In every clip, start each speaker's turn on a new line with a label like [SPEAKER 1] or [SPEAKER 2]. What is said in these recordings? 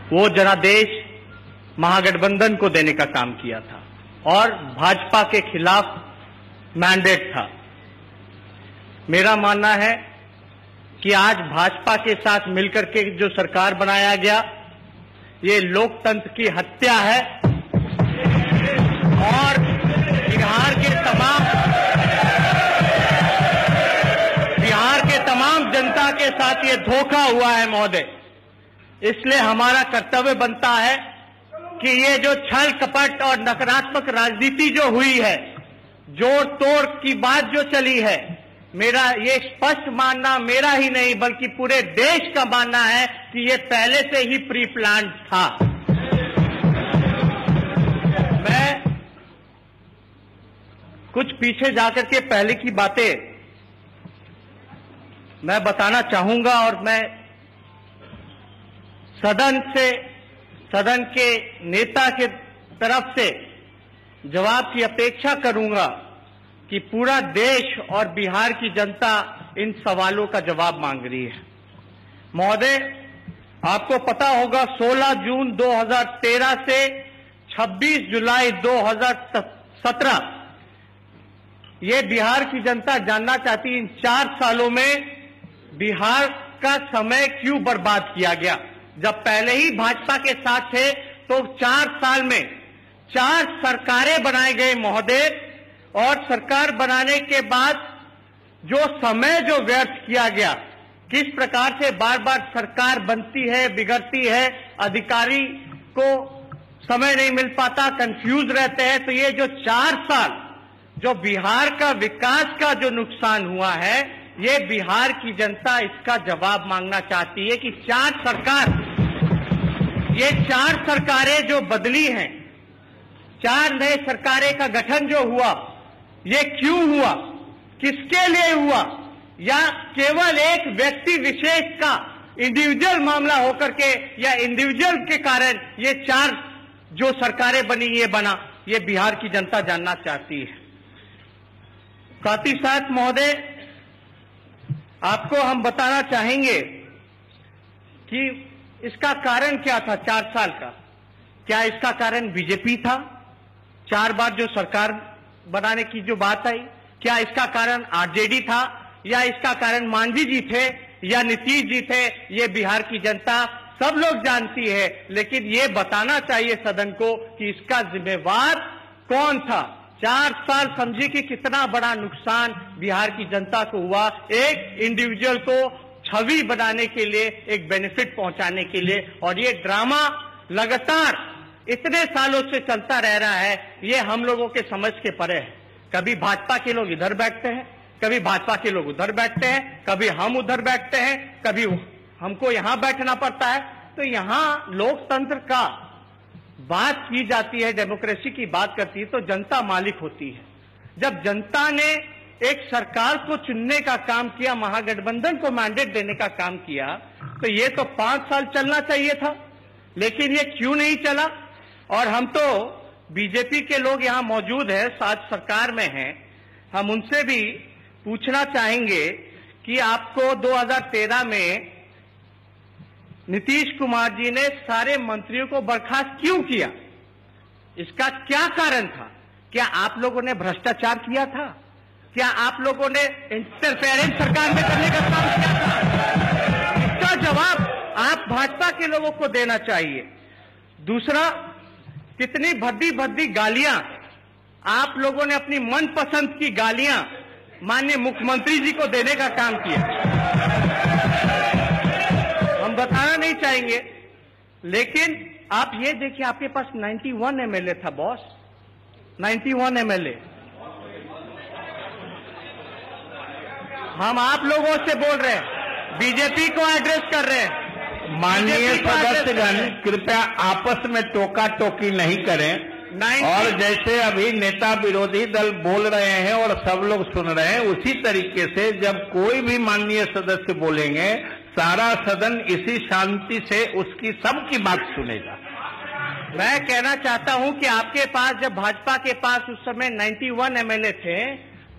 [SPEAKER 1] वो जनादेश महागठबंधन को देने का काम किया था और भाजपा के खिलाफ मैंडेट था। मेरा मानना है कि आज भाजपा के साथ मिलकर के जो सरकार बनाया गया, ये लोकतंत्र की हत्या है और बिहार के तमाम जनता के साथ ये धोखा हुआ है महोदय। इसलिए हमारा कर्तव्य बनता है कि ये जो छल कपट और नकारात्मक राजनीति जो हुई है, जोड़ तोड़ की बात जो चली है, मेरा ये स्पष्ट मानना मेरा ही नहीं बल्कि पूरे देश का मानना है कि ये पहले से ही प्री प्लान था। मैं कुछ पीछे जाकर के पहले की बातें मैं बताना चाहूंगा और मैं सदन के नेता के तरफ से जवाब की अपेक्षा करूंगा कि पूरा देश और बिहार की जनता इन सवालों का जवाब मांग रही है। महोदय, आपको पता होगा 16 जून 2013 से 26 जुलाई 2017 ये बिहार की जनता जानना चाहती इन 4 सालों में बिहार का समय क्यों बर्बाद किया गया। जब पहले ही भाजपा के साथ थे तो 4 साल में 4 सरकारें बनाए गए महोदय, और सरकार बनाने के बाद जो समय जो व्यर्थ किया गया, किस प्रकार से बार बार सरकार बनती है, बिगड़ती है, अधिकारी को समय नहीं मिल पाता, कंफ्यूज रहते हैं। तो ये जो 4 साल जो बिहार का विकास का जो नुकसान हुआ है, ये बिहार की जनता इसका जवाब मांगना चाहती है कि 4 सरकारें जो बदली हैं, 4 नए सरकारें का गठन जो हुआ, ये क्यों हुआ, किसके लिए हुआ, या केवल एक व्यक्ति विशेष का इंडिविजुअल मामला होकर के या इंडिविजुअल के कारण ये 4 जो सरकारें बनी ये बना, ये बिहार की जनता जानना चाहती है। साथ ही साथ महोदय, आपको हम बताना चाहेंगे कि इसका कारण क्या था 4 साल का। क्या इसका कारण बीजेपी था, 4 बार जो सरकार बनाने की जो बात आई? क्या इसका कारण आरजेडी था, या इसका कारण मांझी जी थे, या नीतीश जी थे? ये बिहार की जनता सब लोग जानती है, लेकिन ये बताना चाहिए सदन को कि इसका जिम्मेवार कौन था। 4 साल समझिए कि कितना बड़ा नुकसान बिहार की जनता को हुआ, एक इंडिविजुअल को छवि बनाने के लिए, एक बेनिफिट पहुंचाने के लिए। और ये ड्रामा लगातार इतने सालों से चलता रह रहा है, ये हम लोगों के समझ के परे है। कभी भाजपा के लोग इधर बैठते हैं, कभी भाजपा के लोग उधर बैठते हैं, कभी हम उधर बैठते हैं, कभी हमको यहां बैठना पड़ता है। तो यहां लोकतंत्र का बात की जाती है, डेमोक्रेसी की बात करती है, तो जनता मालिक होती है। जब जनता ने एक सरकार को चुनने का काम किया, महागठबंधन को मैंडेट देने का काम किया, तो ये तो 5 साल चलना चाहिए था, लेकिन ये क्यों नहीं चला? और हम तो बीजेपी के लोग यहां मौजूद हैं, साथ सरकार में हैं, हम उनसे भी पूछना चाहेंगे कि आपको 2013 में नीतीश कुमार जी ने सारे मंत्रियों को बर्खास्त क्यों किया? इसका क्या कारण था? क्या आप लोगों ने भ्रष्टाचार किया था? क्या आप लोगों ने इंटरफेरेंस सरकार में करने का काम किया था? इसका जवाब आप भाजपा के लोगों को देना चाहिए। दूसरा, कितनी भद्दी भद्दी गालियां आप लोगों ने, अपनी मनपसंद की गालियां माननीय मुख्यमंत्री जी को देने का काम किया। हम बताना नहीं चाहेंगे, लेकिन आप ये देखिए, आपके पास 91 एमएलए था बॉस, 91 एमएलए। हम आप लोगों से बोल रहे हैं, बीजेपी को एड्रेस कर रहे हैं।
[SPEAKER 2] माननीय सदस्यगण, कृपया आपस में टोका टोकी नहीं करें। और जैसे अभी नेता विरोधी दल बोल रहे हैं और सब लोग सुन रहे हैं, उसी तरीके से जब कोई भी माननीय सदस्य बोलेंगे, सारा सदन इसी शांति से उसकी सबकी बात सुनेगा।
[SPEAKER 1] मैं कहना चाहता हूं कि आपके पास, जब भाजपा के पास उस समय 91 एमएलए थे,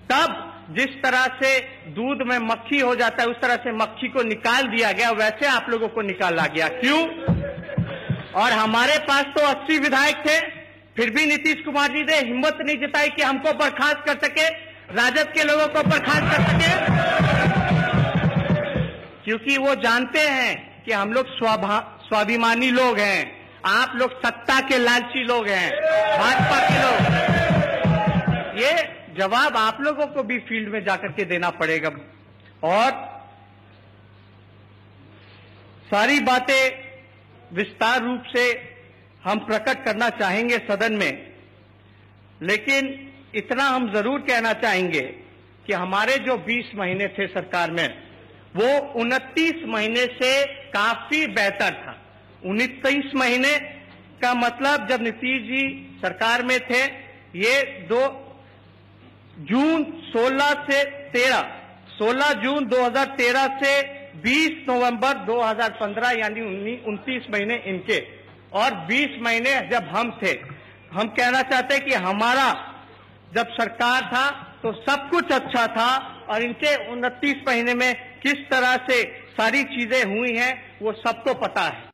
[SPEAKER 1] तब जिस तरह से दूध में मक्खी हो जाता है, उस तरह से मक्खी को निकाल दिया गया, वैसे आप लोगों को निकाला गया। क्यों? और हमारे पास तो 80 विधायक थे, फिर भी नीतीश कुमार जी ने हिम्मत नहीं जताई कि हमको बर्खास्त कर सके, राजद के लोगों को बर्खास्त कर सके, क्योंकि वो जानते हैं कि हम लोग स्वाभिमानी लोग हैं, आप लोग सत्ता के लालची लोग हैं, भाजपा के लोग। ये जवाब आप लोगों को भी फील्ड में जाकर के देना पड़ेगा। और सारी बातें विस्तार रूप से हम प्रकट करना चाहेंगे सदन में, लेकिन इतना हम जरूर कहना चाहेंगे कि हमारे जो 20 महीने थे सरकार में, वो 29 महीने से काफी बेहतर था। 29 महीने का मतलब जब नीतीश जी सरकार में थे, ये 16 जून 2013 से 20 नवंबर 2015 यानी 29 महीने इनके, और 20 महीने जब हम थे। हम कहना चाहते हैं कि हमारा जब सरकार था तो सब कुछ अच्छा था, और इनके 29 महीने में किस तरह से सारी चीजें हुई हैं वो सबको पता है।